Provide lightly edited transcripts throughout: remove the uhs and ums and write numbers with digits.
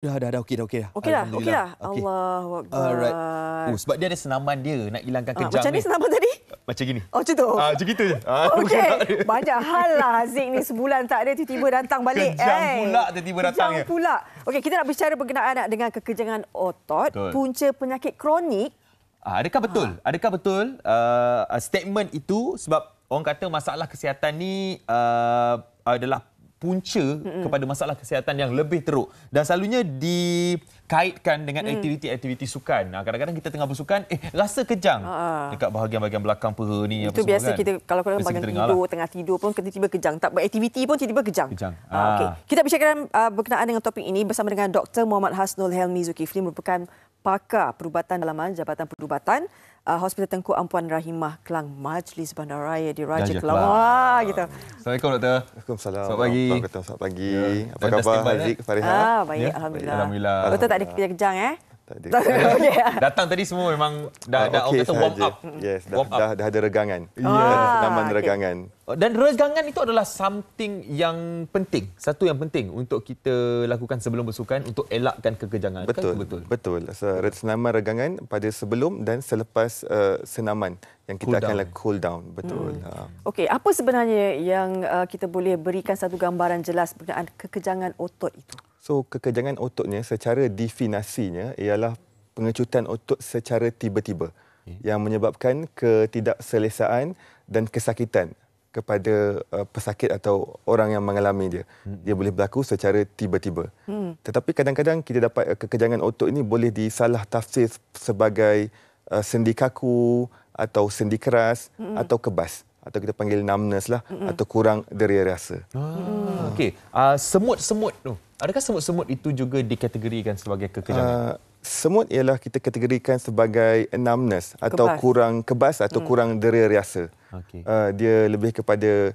Dah okey dah. Okey dah. Alhamdulillah. Okey. Allahu Akbar. Alright. Sebab dia ada senaman dia nak hilangkan kejang macam ni senaman tadi? Macam gini. Oh, macam tu? Macam gitu je. Okey. Banyak hal lah Haziq ni, sebulan tak ada, tiba-tiba datang balik. Kejang pula tiba-tiba datang. Kejang pula. Okey, kita nak bicara berkenaan dengan kekejangan otot, Betul. punca penyakit kronik. Adakah betul? Adakah betul statement itu sebab orang kata masalah kesihatan ni adalah punca kepada masalah kesihatan yang lebih teruk dan selalunya dikaitkan dengan aktiviti-aktiviti sukan. Kadang-kadang kita tengah bersukan, rasa kejang dekat bahagian-bahagian belakang peha ni. Itu biasa kan? Kita kalau bahagian tidur, tengah tidur pun tiba-tiba kejang. Tak beraktiviti pun tiba-tiba kejang. Okay. Kita bicarakan berkenaan dengan topik ini bersama dengan Dr. Muhammad Hasnul Helmi Zulkifli, merupakan pakar perubatan dalaman Jabatan Perubatan Hospital Tengku Ampuan Rahimah Kelang Majlis Bandaraya di Raja Kelang. Wah, gitu. Assalamualaikum doktor. Waalaikumsalam. Selamat pagi. Selamat pagi. Apa khabar Haziq, Fariha? Baik, alhamdulillah. Alhamdulillah. Doktor tak ada kejang Tak ada. Okay. Datang tadi semua memang dah orang kata warm up. Yes, dah ada regangan. Senaman regangan. Dan regangan itu adalah something yang penting. Satu yang penting untuk kita lakukan sebelum bersukan untuk elakkan kekejangan. Betul. Senaman regangan pada sebelum dan selepas senaman yang kita akan cool down. Betul. Okey, apa sebenarnya yang kita boleh berikan satu gambaran jelas berkenaan kekejangan otot itu? So, kekejangan ototnya secara definisinya ialah pengecutan otot secara tiba-tiba yang menyebabkan ketidakselesaan dan kesakitan kepada pesakit atau orang yang mengalami dia. Dia boleh berlaku secara tiba-tiba. Tetapi kadang-kadang kita dapat kekejangan otot ini boleh disalah tafsir sebagai sendi kaku atau sendi keras atau kebas. Atau kita panggil numbness lah, atau kurang deria rasa. Okey, semut-semut tu. Adakah semut-semut itu juga dikategorikan sebagai kekejangan? Semut ialah kita kategorikan sebagai numbness atau kurang kebas atau kurang deria rasa. Okay. Dia lebih kepada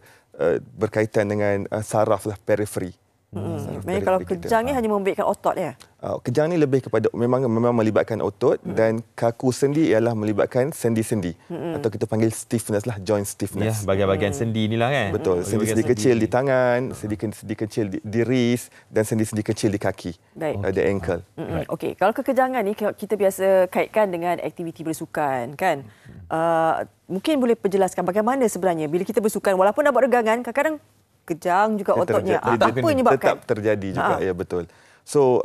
berkaitan dengan saraf lah, periferi. Maksudnya kalau kejang ni hanya membaikkan otot ya? Kejang ni lebih kepada memang melibatkan otot dan kaku sendi ialah melibatkan sendi-sendi atau kita panggil stiffness lah, joint stiffness. Ya, bahagian-bahagian sendi inilah kan. Betul, sendi-sendi kecil di tangan, sendi kecil di wrist dan sendi-sendi kecil di kaki. Di ankle. Okey, kalau kekejangan ni kita biasa kaitkan dengan aktiviti bersukan kan. Mungkin boleh perjelaskan bagaimana sebenarnya bila kita bersukan walaupun dah buat regangan, kadang-kadang kejang juga ototnya. Apa menyebabkan? Tetap terjadi juga, ya betul. So,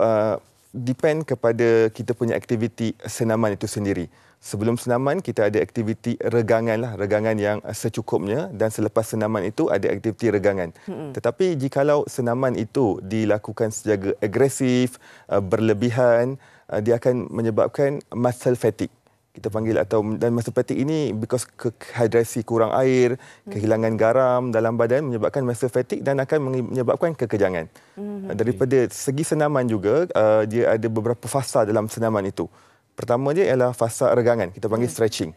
depend kepada kita punya aktiviti senaman itu sendiri. Sebelum senaman, kita ada aktiviti regangan lah, regangan yang secukupnya dan selepas senaman itu ada aktiviti regangan. Tetapi jikalau senaman itu dilakukan secara agresif, berlebihan, dia akan menyebabkan muscle fatigue. Kita panggil dan muscle fatigue ini because kehidrasi kurang air, kehilangan garam dalam badan menyebabkan muscle fatigue dan akan menyebabkan kekejangan. Daripada segi senaman juga, dia ada beberapa fasa dalam senaman itu. Pertama dia ialah fasa regangan, kita panggil stretching.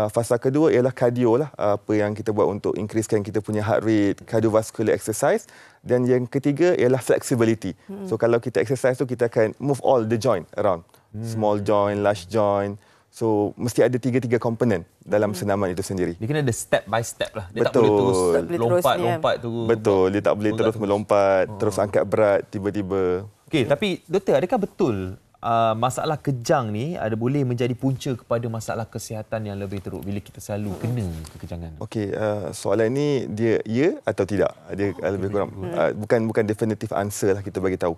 Fasa kedua ialah cardio lah, apa yang kita buat untuk increasekan kita punya heart rate, cardiovascular exercise. Dan yang ketiga ialah flexibility. So kalau kita exercise tu kita akan move all the joint around. Small joint, large joint. So, mesti ada tiga komponen dalam senaman itu sendiri. Dia kena ada step by step lah. Dia tak boleh terus lompat tu. Betul, dia tak boleh terus melompat, terus angkat berat tiba-tiba. Okey, tapi doktor, adakah betul masalah kejang ni boleh menjadi punca kepada masalah kesihatan yang lebih teruk bila kita selalu kena kekejangan? Okey, soalan ni dia ya atau tidak? Dia lebih kurang bukan definitive answer lah kita bagi tahu.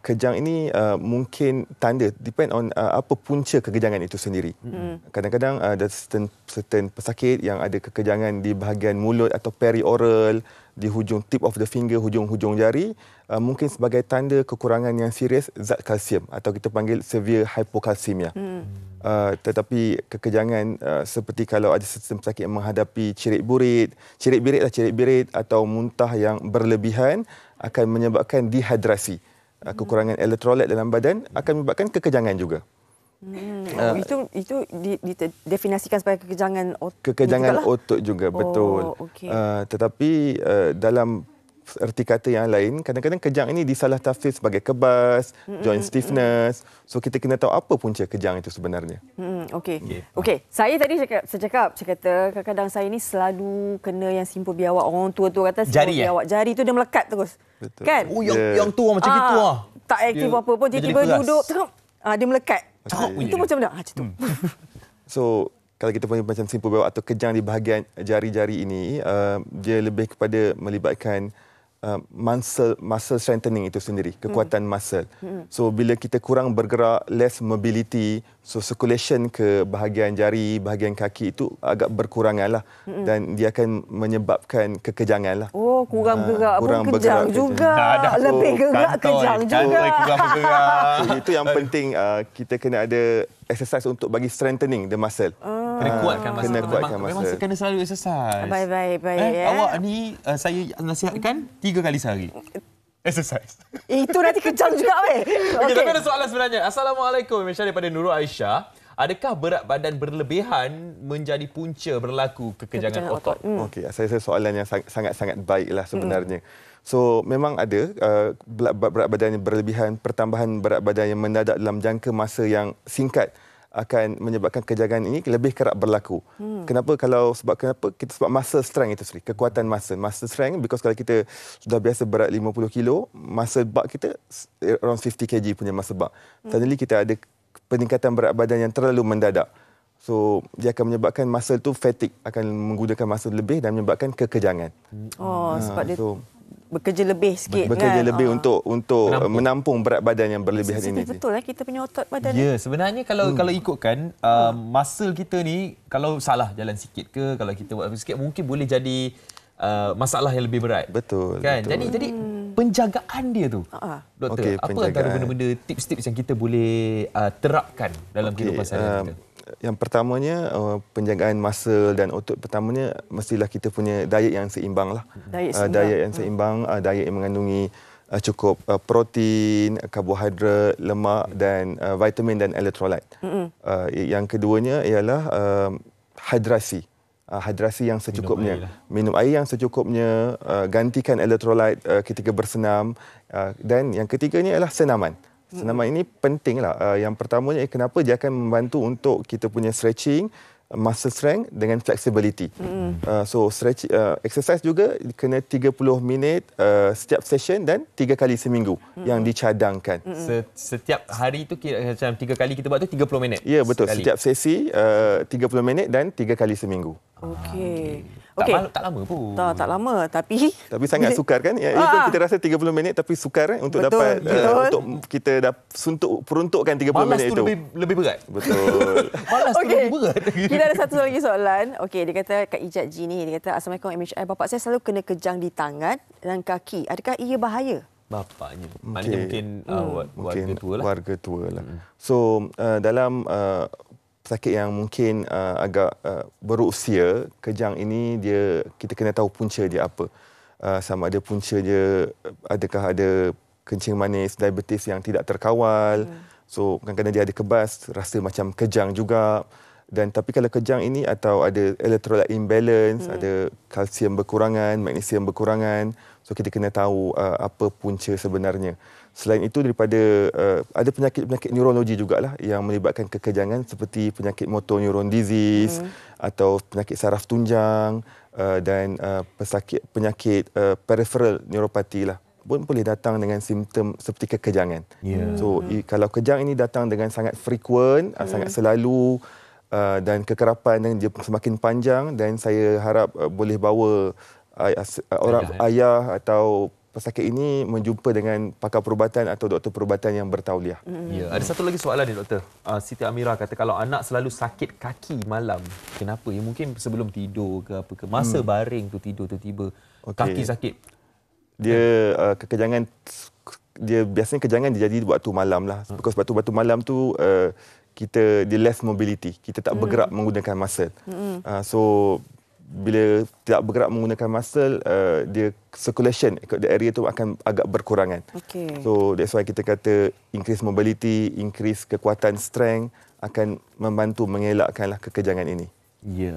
Kejang ini mungkin tanda depend on apa punca kekejangan itu sendiri. Kadang-kadang ada certain pesakit yang ada kekejangan di bahagian mulut atau perioral, di hujung tip of the finger, hujung jari, mungkin sebagai tanda kekurangan yang serius zat kalsium atau kita panggil severe hypokalsemia. Tetapi kekejangan seperti kalau ada certain pesakit yang menghadapi cirit-birit atau muntah yang berlebihan akan menyebabkan dehidrasi. Kekurangan elektrolit dalam badan akan menyebabkan kekejangan juga. Itu didefinisikan sebagai kekejangan otot. Kekejangan otot juga, betul. Okay. Tetapi dalam erti kata yang lain, kadang-kadang kejang ini disalah tafsir sebagai kebas, joint stiffness. So kita kena tahu apa punca kejang itu sebenarnya. Okey. Saya tadi cakap kadang-kadang saya ni selalu kena yang simpul biawak. Orang tua tu kata simpul biawak. Jari tu dia melekat terus. Betul. Kan? Yang tu macam gitu . tak aktif apa pun, tiba-tiba duduk, dia melekat. Itu macam mana? Macam tu. So, kalau kita punya macam simple bawah atau kejang di bahagian jari-jari ini, dia lebih kepada melibatkan muscle strengthening itu sendiri, kekuatan muscle. So bila kita kurang bergerak, less mobility, so circulation ke bahagian jari, bahagian kaki itu agak berkurangan lah, dan dia akan menyebabkan kekejangan lah. Oh, kurang bergerak pun kejang juga. Lebih gerak kejang juga. So, itu yang penting, kita kena ada exercise untuk bagi strengthening the muscle. Kena kuatkan masa. Memang kena selalu exercise. Baik. Awak ni saya nasihatkan 3 kali sehari. Exercise. Itu nanti kejang juga weh. Okey, tapi ada soalan sebenarnya. Assalamualaikum, Syarif daripada Nurul Aisyah. Adakah berat badan berlebihan menjadi punca berlaku kekejangan otot? Okey, saya rasa soalan yang sangat-sangat baiklah sebenarnya. So memang ada berat badan yang berlebihan, pertambahan berat badan yang mendadak dalam jangka masa yang singkat akan menyebabkan kekejangan ini lebih kerap berlaku. Kenapa? Sebab muscle strength itu sendiri, kekuatan muscle strength, because kalau kita sudah biasa berat 50 kilo, muscle bulk kita around 50 kg punya muscle bulk. Suddenly kita ada peningkatan berat badan yang terlalu mendadak. So dia akan menyebabkan muscle tu fatigue, akan menggunakan muscle lebih dan menyebabkan kekejangan. Sebab dia bekerja lebih sikit bekerja lebih untuk menampung berat badan yang berlebihan ini. Betul kita punya otot badan. Ya, sebenarnya kalau ikutkan muscle kita ni, kalau salah jalan sikit ke, kalau kita buat sikit mungkin boleh jadi masalah yang lebih berat. Betul. Kan? Betul. Jadi penjagaan dia tu. Doktor, apa antara benda-benda tips-tips yang kita boleh terapkan dalam kehidupan seharian kita? Yang pertamanya, penjagaan muscle dan otot pertamanya, mestilah kita punya diet yang seimbang lah. Diet yang seimbang, diet yang mengandungi cukup protein, karbohidrat, lemak dan vitamin dan elektrolit. Yang keduanya ialah hidrasi. Hidrasi yang secukupnya. Minum air yang secukupnya, gantikan elektrolit ketika bersenam. Dan yang ketiganya ialah senaman. Senaman ini pentinglah. Yang pertamanya, kenapa dia akan membantu untuk kita punya stretching, muscle strength dengan flexibility. So exercise juga kena 30 minit setiap session dan 3 kali seminggu yang dicadangkan. Setiap hari itu macam 3 kali kita buat tu 30 minit? Ya, betul. Sekali. Setiap sesi 30 minit dan 3 kali seminggu. Okey. Tak lama pun. Tak lama, tapi sangat sukar kan? Even kita rasa 30 minit tapi sukar untuk dapat untuk kita peruntukkan 30 minit itu. Malas tu lebih berat. Betul. Malas tu lebih berat. Kita ada satu lagi soalan. Okey, dia kata Kak Ijat G ni, dia kata Assalamualaikum MHI, bapa saya selalu kena kejang di tangan dan kaki. Adakah ia bahaya? Bapaknya. Maknanya mungkin warga tua lah. Warga tua lah. So dalam pesakit yang mungkin agak berusia, kejang ini kita kena tahu punca dia apa. Sama ada punca dia, adakah ada kencing manis, diabetes yang tidak terkawal. So kadang-kadang dia ada kebas, rasa macam kejang juga. Dan tapi kalau kejang ini atau ada electrolyte imbalance, ada kalsium berkurangan, magnesium berkurangan, so kita kena tahu apa punca sebenarnya. Selain itu, daripada ada penyakit-penyakit neurologi jugalah yang melibatkan kekejangan seperti penyakit motor neuron disease atau penyakit saraf tunjang dan penyakit peripheral neuropati lah pun boleh datang dengan simptom seperti kekejangan. So kalau kejang ini datang dengan sangat frequent, sangat selalu dan kekerapan dan dia semakin panjang, dan saya harap boleh bawa orang ayah atau pesakit ini menjumpa dengan pakar perubatan atau doktor perubatan yang bertauliah. Ya, ada satu lagi soalan ni, doktor. Siti Amira kata kalau anak selalu sakit kaki malam, kenapa? Ya mungkin sebelum tidur ke apa ke, masa baring tu tidur tiba-tiba kaki sakit. Dia kekejangan, dia biasanya kejangan dia jadi waktu malam lah. Because waktu malam tu dia less mobility. Kita tak bergerak menggunakan muscle. So bila tidak bergerak menggunakan muscle, dia circulation di area itu akan agak berkurangan. So that's why kita kata increase mobility, increase kekuatan strength akan membantu mengelakkanlah kekejangan ini. Ya,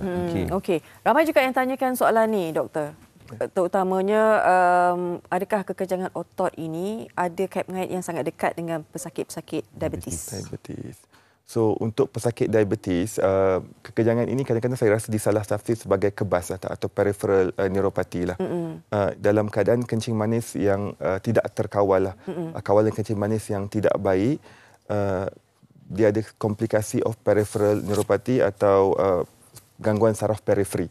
okey. Ramai juga yang tanyakan soalan ni, doktor. Terutamanya adakah kekejangan otot ini ada kait-mengait yang sangat dekat dengan pesakit-pesakit diabetes? So untuk pesakit diabetes, kekejangan ini kadang-kadang saya rasa disalah tafsir sebagai kebas atau peripheral neuropati lah. Dalam keadaan kencing manis yang tidak terkawal lah. Kawalan kencing manis yang tidak baik, dia ada komplikasi of peripheral neuropati atau gangguan saraf periferi.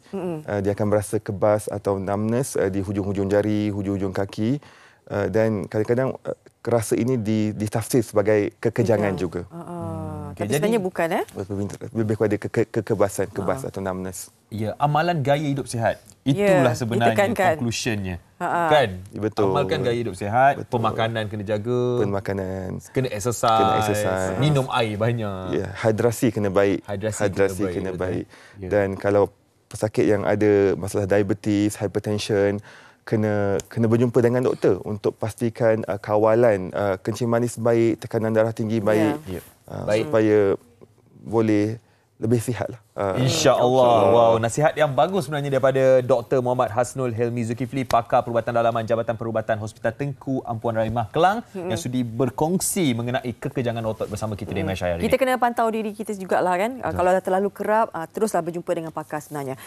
Dia akan merasa kebas atau numbness di hujung-hujung jari, hujung-hujung kaki, dan kadang-kadang rasa ini ditafsir sebagai kekejangan juga. Tapi sebenarnya bukan lebih kepada kekebasan, kebas atau numbness. Ya, amalan gaya hidup sihat. Itulah sebenarnya conclusionnya. Kan? Betul. Amalkan gaya hidup sihat, pemakanan kena jaga. Pemakanan. Kena exercise. Minum air banyak. Ya, hidrasi kena baik. Hidrasi kena baik. Dan kalau pesakit yang ada masalah diabetes, hypertension, kena berjumpa dengan doktor untuk pastikan kawalan kencing manis baik, tekanan darah tinggi baik. Supaya boleh lebih sihatlah. InsyaAllah. Wow, nasihat yang bagus sebenarnya daripada Dr. Muhammad Hasnul Helmi Zulkifli, pakar perubatan dalaman Jabatan Perubatan Hospital Tengku Ampuan Rahimah Kelang, yang sudi berkongsi mengenai kekejangan otot bersama kita di Malaysia hari ini. Kita kena pantau diri kita jugalah kan. Kalau dah terlalu kerap, teruslah berjumpa dengan pakar sebenarnya.